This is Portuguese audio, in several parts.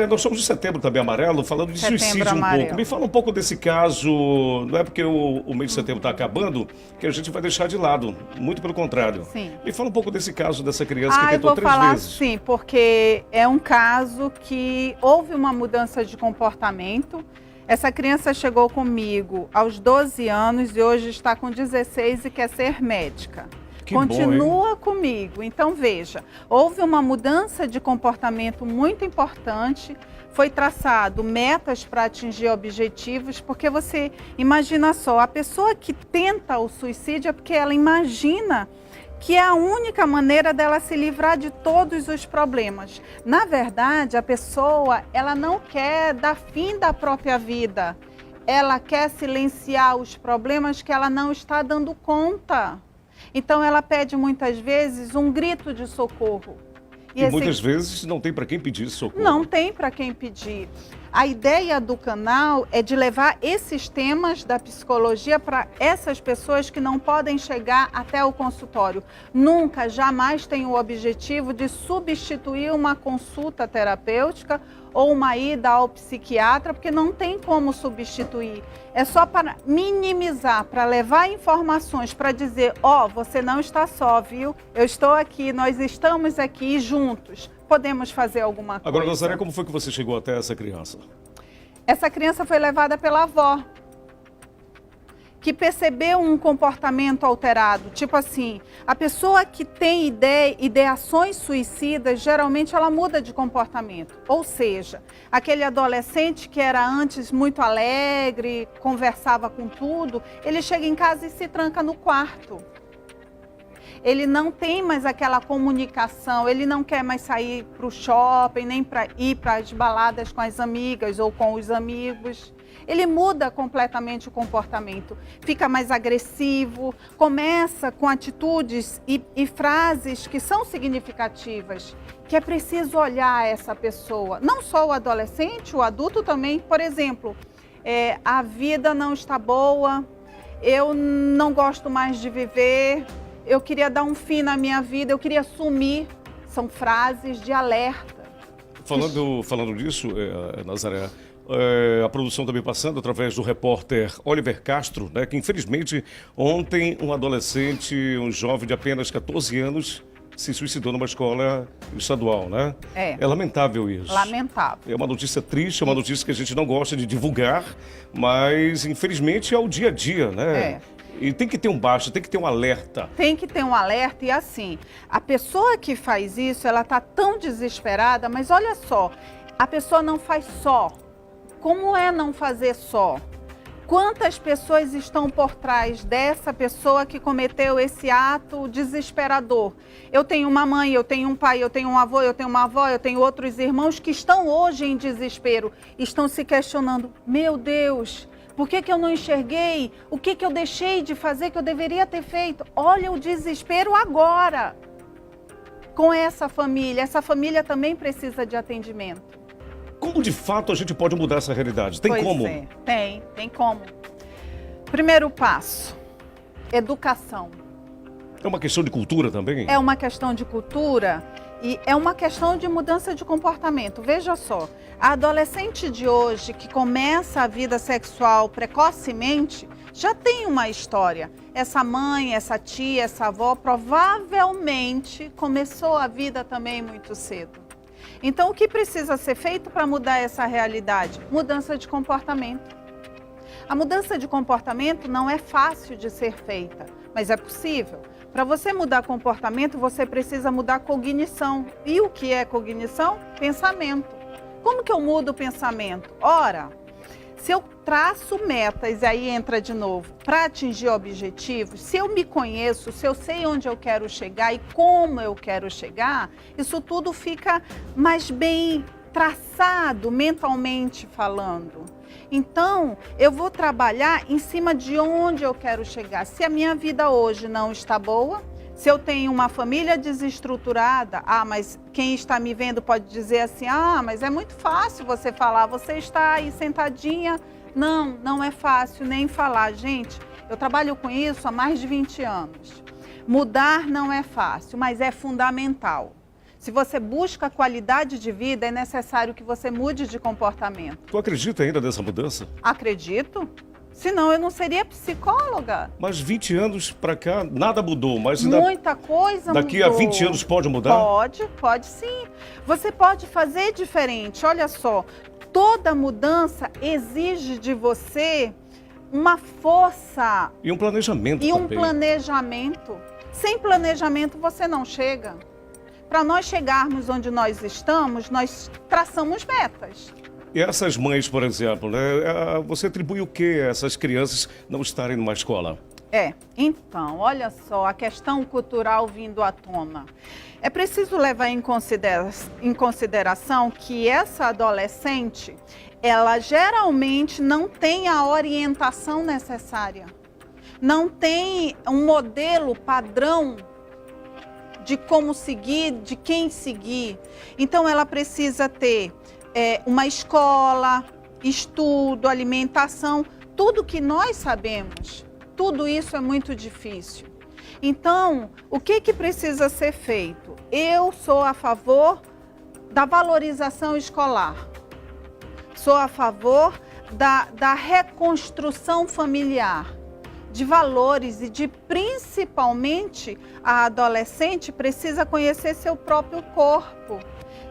Nós somos de Setembro também Amarelo, falando de Setembro suicídio um Amarelo. pouco. Me fala um pouco desse caso, não é porque o mês de setembro está acabando que a gente vai deixar de lado, muito pelo contrário. Sim. Me fala um pouco desse caso dessa criança que Eu tentou vou 3 falar vezes. sim, porque é um caso que houve uma mudança de comportamento. Essa criança chegou comigo aos 12 anos e hoje está com 16 e quer ser médica. Que bom, hein? Continua comigo. Então, veja, houve uma mudança de comportamento muito importante, foi traçado metas para atingir objetivos, porque você imagina só, a pessoa que tenta o suicídio é porque ela imagina que é a única maneira dela se livrar de todos os problemas. Na verdade, a pessoa, ela não quer dar fim da própria vida, ela quer silenciar os problemas que ela não está dando conta. Então ela pede muitas vezes um grito de socorro. E muitas vezes não tem para quem pedir socorro. Não tem para quem pedir. A ideia do canal é de levar esses temas da psicologia para essas pessoas que não podem chegar até o consultório. Nunca, jamais tem o objetivo de substituir uma consulta terapêutica ou uma ida ao psiquiatra, porque não tem como substituir. É só para minimizar, para levar informações, para dizer, você não está só, viu? Eu estou aqui, nós estamos aqui juntos. Podemos fazer alguma coisa. Agora, Nazaré, como foi que você chegou até essa criança? Essa criança foi levada pela avó, que percebeu um comportamento alterado. Tipo assim, a pessoa que tem ideações suicidas, geralmente ela muda de comportamento. Ou seja, aquele adolescente que era antes muito alegre, conversava com tudo, ele chega em casa e se tranca no quarto. Ele não tem mais aquela comunicação, ele não quer mais sair para o shopping, nem para ir para as baladas com as amigas ou com os amigos. Ele muda completamente o comportamento, fica mais agressivo, começa com atitudes e frases que são significativas, que é preciso olhar essa pessoa. Não só o adolescente, o adulto também. Por exemplo, a vida não está boa, eu não gosto mais de viver, eu queria dar um fim na minha vida, eu queria sumir. São frases de alerta. Falando disso, Nazaré, a produção também passando através do repórter Oliver Castro, né, que infelizmente ontem um adolescente, um jovem de apenas 14 anos, se suicidou numa escola estadual, né? É lamentável isso. Lamentável. É uma notícia triste, é uma notícia que a gente não gosta de divulgar, mas infelizmente é o dia a dia, né? E tem que ter um basta, tem que ter um alerta. Tem que ter um alerta e assim, a pessoa que faz isso, ela tá tão desesperada, mas olha só, a pessoa não faz só. Como é não fazer só? Quantas pessoas estão por trás dessa pessoa que cometeu esse ato desesperador? Eu tenho uma mãe, eu tenho um pai, eu tenho um avô, eu tenho uma avó, eu tenho outros irmãos que estão hoje em desespero, estão se questionando, meu Deus, por que eu não enxerguei? O que eu deixei de fazer que eu deveria ter feito? Olha o desespero agora com essa família também precisa de atendimento. Como de fato a gente pode mudar essa realidade? Tem como? Tem como. Primeiro passo, educação. É uma questão de cultura também? É uma questão de cultura e é uma questão de mudança de comportamento. Veja só, a adolescente de hoje que começa a vida sexual precocemente já tem uma história. Essa mãe, essa tia, essa avó provavelmente começou a vida também muito cedo. Então, o que precisa ser feito para mudar essa realidade? Mudança de comportamento. A mudança de comportamento não é fácil de ser feita, mas é possível. Para você mudar comportamento, você precisa mudar cognição. E o que é cognição? Pensamento. Como que eu mudo o pensamento? Ora, se eu traço metas, e aí entra de novo, para atingir objetivos, se eu me conheço, se eu sei onde eu quero chegar e como eu quero chegar, isso tudo fica mais bem traçado mentalmente falando. Então, eu vou trabalhar em cima de onde eu quero chegar. Se a minha vida hoje não está boa, se eu tenho uma família desestruturada, mas quem está me vendo pode dizer assim, mas é muito fácil você falar, você está aí sentadinha. Não, não é fácil nem falar. Gente, eu trabalho com isso há mais de 20 anos. Mudar não é fácil, mas é fundamental. Se você busca qualidade de vida, é necessário que você mude de comportamento. Tu acredita ainda nessa mudança? Acredito. Senão eu não seria psicóloga. Mas 20 anos para cá, nada mudou. Mas ainda Muita coisa daqui mudou. a 20 anos pode mudar? Pode sim. Você pode fazer diferente. Olha só, toda mudança exige de você uma força E um planejamento e um também. planejamento. Sem planejamento você não chega. Para nós chegarmos onde nós estamos, nós traçamos metas. E essas mães, por exemplo, né? Você atribui o que a essas crianças não estarem numa escola? Então, olha só, a questão cultural vindo à tona. É preciso levar em consideração que essa adolescente, ela geralmente não tem a orientação necessária. Não tem um modelo padrão de como seguir, de quem seguir. Então, ela precisa ter uma escola, estudo, alimentação, tudo que nós sabemos. Tudo isso é muito difícil. Então, o que precisa ser feito? Eu sou a favor da valorização escolar. Sou a favor da reconstrução familiar, de valores e de, principalmente, a adolescente precisa conhecer seu próprio corpo.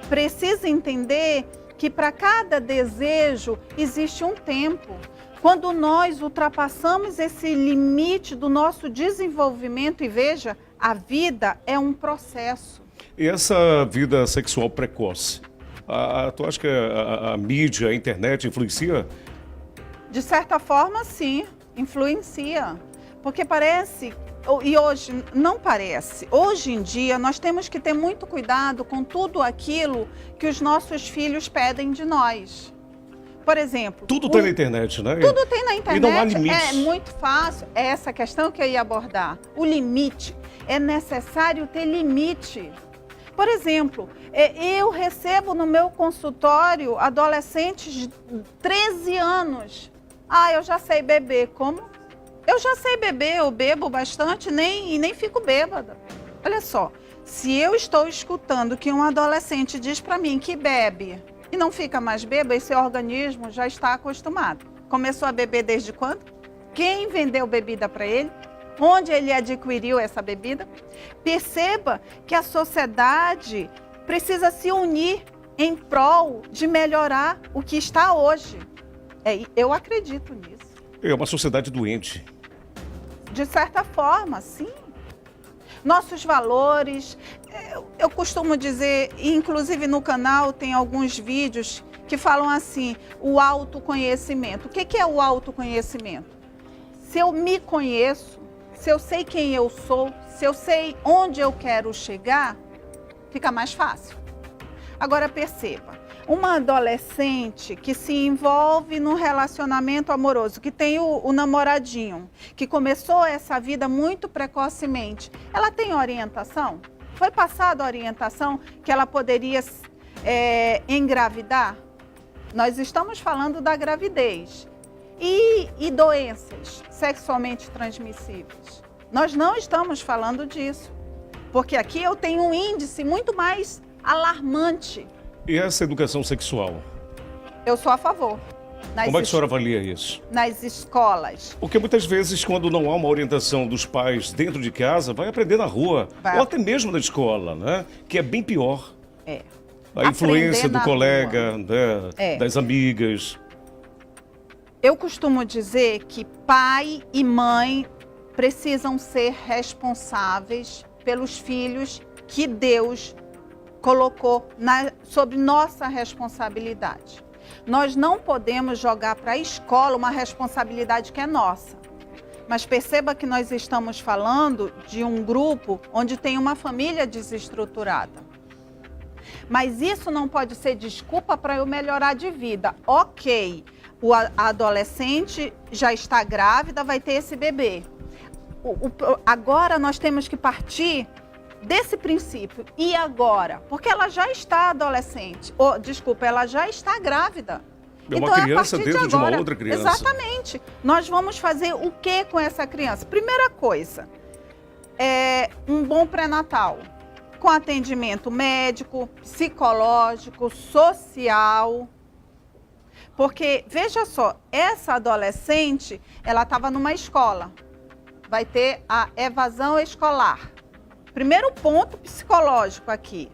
Precisa entender que para cada desejo existe um tempo. Quando nós ultrapassamos esse limite do nosso desenvolvimento, e veja, a vida é um processo. E essa vida sexual precoce, tu acha que a mídia, a internet influencia? De certa forma, sim, influencia. Porque parece, e hoje não parece, hoje em dia nós temos que ter muito cuidado com tudo aquilo que os nossos filhos pedem de nós. Por exemplo... Tudo tem na internet, né? Tudo tem na internet. E não há limite. É muito fácil. É essa questão que eu ia abordar. O limite. É necessário ter limite. Por exemplo, eu recebo no meu consultório adolescentes de 13 anos. Eu já sei beber. Como? Eu já sei beber, eu bebo bastante e nem fico bêbada. Olha só, se eu estou escutando que um adolescente diz para mim que bebe e não fica mais bêbado, esse organismo já está acostumado. Começou a beber desde quando? Quem vendeu bebida para ele? Onde ele adquiriu essa bebida? Perceba que a sociedade precisa se unir em prol de melhorar o que está hoje. Eu acredito nisso. É uma sociedade doente. De certa forma, sim. Nossos valores, eu costumo dizer, inclusive no canal tem alguns vídeos que falam assim, o autoconhecimento. O que é o autoconhecimento? Se eu me conheço, se eu sei quem eu sou, se eu sei onde eu quero chegar, fica mais fácil. Agora perceba, uma adolescente que se envolve num relacionamento amoroso, que tem o namoradinho, que começou essa vida muito precocemente, ela tem orientação? Foi passada a orientação que ela poderia engravidar? Nós estamos falando da gravidez. E doenças sexualmente transmissíveis? Nós não estamos falando disso, porque aqui eu tenho um índice muito mais alarmante. E essa educação sexual? Eu sou a favor. Como é que a senhora avalia isso? Nas escolas. Porque muitas vezes, quando não há uma orientação dos pais dentro de casa, vai aprender na rua, ou até mesmo na escola, né? Que é bem pior. A influência do colega, né? Das amigas. Eu costumo dizer que pai e mãe precisam ser responsáveis pelos filhos que Deus colocou sobre nossa responsabilidade. Nós não podemos jogar para a escola uma responsabilidade que é nossa. Mas perceba que nós estamos falando de um grupo onde tem uma família desestruturada. Mas isso não pode ser desculpa para eu melhorar de vida. Ok, a adolescente já está grávida, vai ter esse bebê. Agora nós temos que partir desse princípio. E agora? Porque ela já está adolescente. Ela já está grávida. É uma criança dentro de uma outra criança. Exatamente. Nós vamos fazer o que com essa criança? Primeira coisa, um bom pré-natal. com atendimento médico, psicológico, social. Porque, veja só, essa adolescente, ela estava numa escola. Vai ter a evasão escolar. Primeiro ponto psicológico aqui.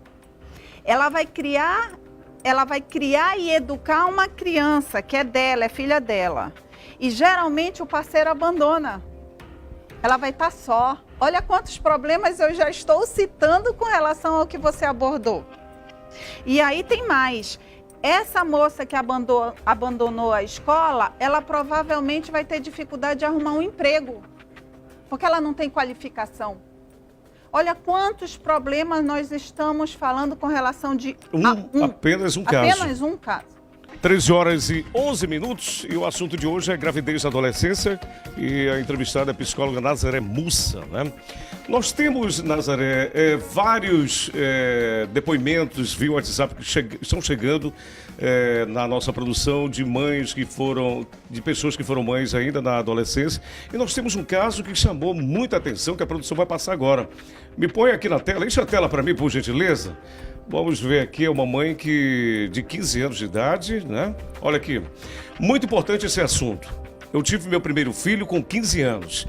Ela vai criar e educar uma criança que é dela, é filha dela. E geralmente o parceiro abandona. Ela vai estar só. Olha quantos problemas eu já estou citando com relação ao que você abordou. E aí tem mais. Essa moça que abandonou a escola, ela provavelmente vai ter dificuldade de arrumar um emprego, porque ela não tem qualificação. Olha quantos problemas nós estamos falando com relação de... Apenas um caso. Apenas um caso. 13 horas e 11 minutos e o assunto de hoje é gravidez da adolescência e a entrevistada é a psicóloga Nazaré Mussa, né? Nós temos, Nazaré, vários depoimentos via WhatsApp que estão chegando na nossa produção de mães de pessoas que foram mães ainda na adolescência. E nós temos um caso que chamou muita atenção, que a produção vai passar agora. Me põe aqui na tela, enche a tela para mim, por gentileza. Vamos ver aqui, é uma mãe de 15 anos de idade, né? Olha aqui, muito importante esse assunto. Eu tive meu primeiro filho com 15 anos.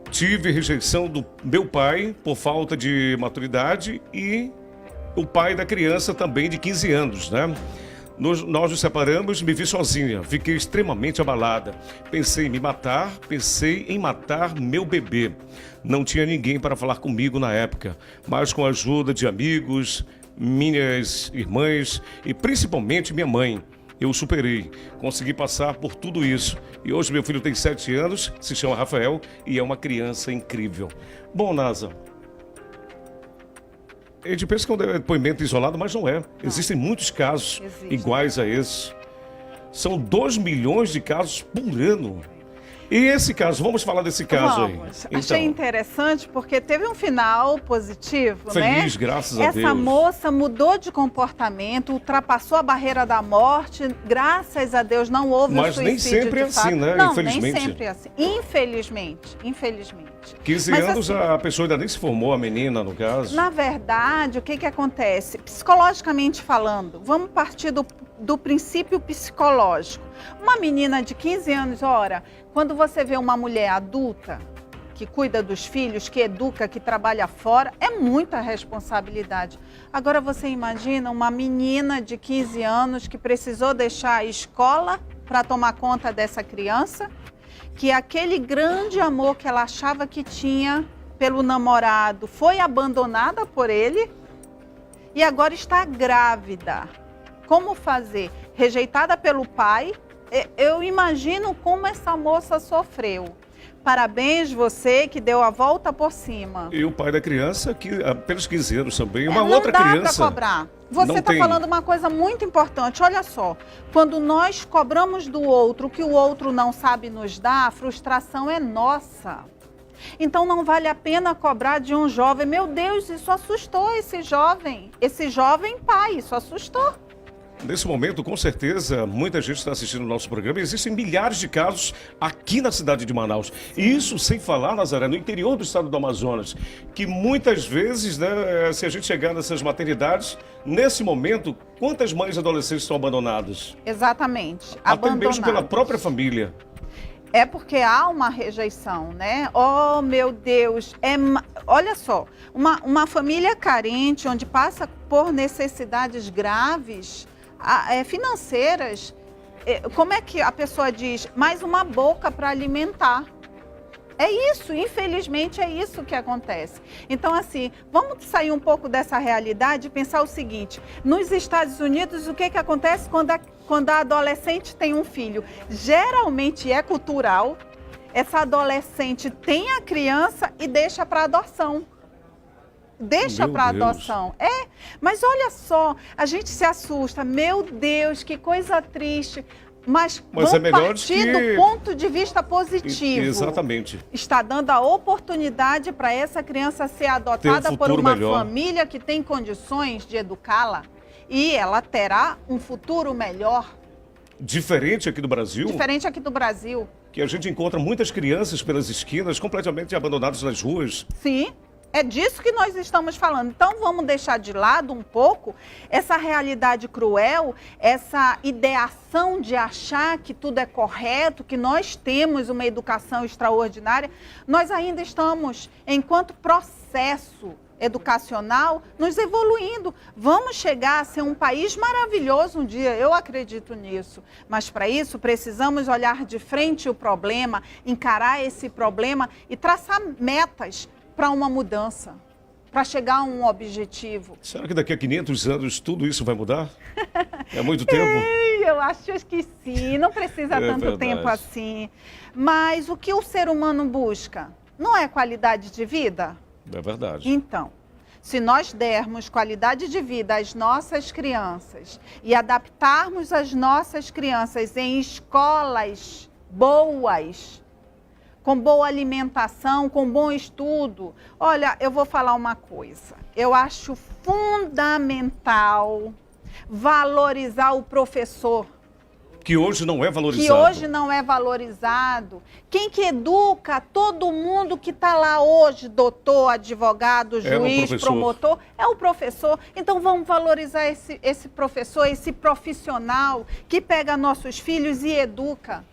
Tive rejeição do meu pai por falta de maturidade e o pai da criança também de 15 anos, né? Nós nos separamos, me vi sozinha, fiquei extremamente abalada. Pensei em matar meu bebê. Não tinha ninguém para falar comigo na época, mas com a ajuda de amigos, minhas irmãs e principalmente minha mãe, eu superei, consegui passar por tudo isso. E hoje meu filho tem 7 anos, se chama Rafael e é uma criança incrível. Bom, Nasa, a gente pensa que é um depoimento isolado, mas não é. Existem muitos casos iguais a esse. São 2 milhões de casos por ano. E esse caso, vamos falar desse caso aí. Então, achei interessante porque teve um final positivo, feliz, né? Graças a Deus. Essa moça mudou de comportamento, ultrapassou a barreira da morte, graças a Deus não houve mas suicídio. Mas nem sempre é assim, né? Não, infelizmente. nem sempre é assim. Infelizmente. 15 mas, anos, assim, a pessoa ainda nem se formou, a menina, no caso. Na verdade, o que acontece? Psicologicamente falando, vamos partir do princípio psicológico. Uma menina de 15 anos, ora, quando você vê uma mulher adulta, que cuida dos filhos, que educa, que trabalha fora, é muita responsabilidade. Agora você imagina uma menina de 15 anos que precisou deixar a escola para tomar conta dessa criança, que aquele grande amor que ela achava que tinha pelo namorado foi abandonada por ele e agora está grávida. Como fazer? Rejeitada pelo pai. Eu imagino como essa moça sofreu. Parabéns você que deu a volta por cima. E o pai da criança, que apenas 15 anos também, uma outra criança. Não dá para cobrar. Você está falando uma coisa muito importante. Olha só, quando nós cobramos do outro o que o outro não sabe nos dar, a frustração é nossa. Então não vale a pena cobrar de um jovem. Meu Deus, isso assustou esse jovem. Esse jovem pai, isso assustou. Nesse momento, com certeza, muita gente está assistindo o nosso programa e existem milhares de casos aqui na cidade de Manaus. E isso sem falar, Nazaré, no interior do estado do Amazonas, que muitas vezes, né, se a gente chegar nessas maternidades, nesse momento, quantas mães adolescentes estão abandonadas? Exatamente, até mesmo pela própria família. É porque há uma rejeição, né? Oh, meu Deus, olha só, uma família carente, onde passa por necessidades graves, financeiras, como é que a pessoa diz? Mais uma boca para alimentar. É isso, infelizmente é isso que acontece. Então, assim, vamos sair um pouco dessa realidade e pensar o seguinte: nos Estados Unidos, o que acontece quando a adolescente tem um filho? Geralmente é cultural, essa adolescente tem a criança e deixa para adoção. Deixa para adoção. Mas olha só, a gente se assusta. Meu Deus, que coisa triste. Mas vamos é melhor partir do ponto de vista positivo. Exatamente. Está dando a oportunidade para essa criança ser adotada por uma família que tem condições de educá-la. E ela terá um futuro melhor. Diferente aqui do Brasil? Diferente aqui do Brasil. Que a gente encontra muitas crianças pelas esquinas completamente abandonadas nas ruas. Sim. É disso que nós estamos falando. Então, vamos deixar de lado um pouco essa realidade cruel, essa ideação de achar que tudo é correto, que nós temos uma educação extraordinária. Nós ainda estamos, enquanto processo educacional, nos evoluindo. Vamos chegar a ser um país maravilhoso um dia, eu acredito nisso. Mas para isso precisamos olhar de frente o problema, encarar esse problema e traçar metas para uma mudança, para chegar a um objetivo. Será que daqui a 500 anos tudo isso vai mudar? É muito tempo? Eu acho que sim, não precisa tanto verdade. tempo assim. Mas o que o ser humano busca? Não é qualidade de vida? É verdade. Então, se nós dermos qualidade de vida às nossas crianças e adaptarmos as nossas crianças em escolas boas, com boa alimentação, com bom estudo. Olha, eu vou falar uma coisa. Eu acho fundamental valorizar o professor. Que hoje não é valorizado. Que hoje não é valorizado. Quem que educa todo mundo que está lá hoje, doutor, advogado, juiz, promotor, é o professor. Então vamos valorizar esse professor, esse profissional que pega nossos filhos e educa.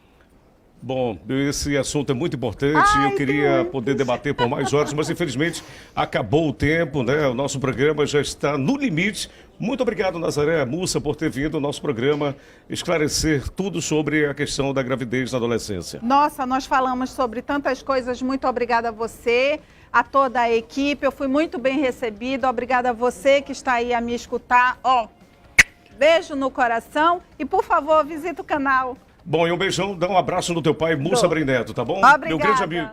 Bom, esse assunto é muito importante. Eu queria poder debater por mais horas, mas infelizmente acabou o tempo, né? O nosso programa já está no limite. Muito obrigado, Nazaré Mussa, por ter vindo ao nosso programa esclarecer tudo sobre a questão da gravidez na adolescência. Nossa, nós falamos sobre tantas coisas. Muito obrigada a você, a toda a equipe. Eu fui muito bem recebida. Obrigada a você que está aí a me escutar. Beijo no coração e, por favor, visita o canal. Bom, e um beijão, dá um abraço no teu pai, Mussa Brenneto, tá bom? Obrigada. Meu grande amigo.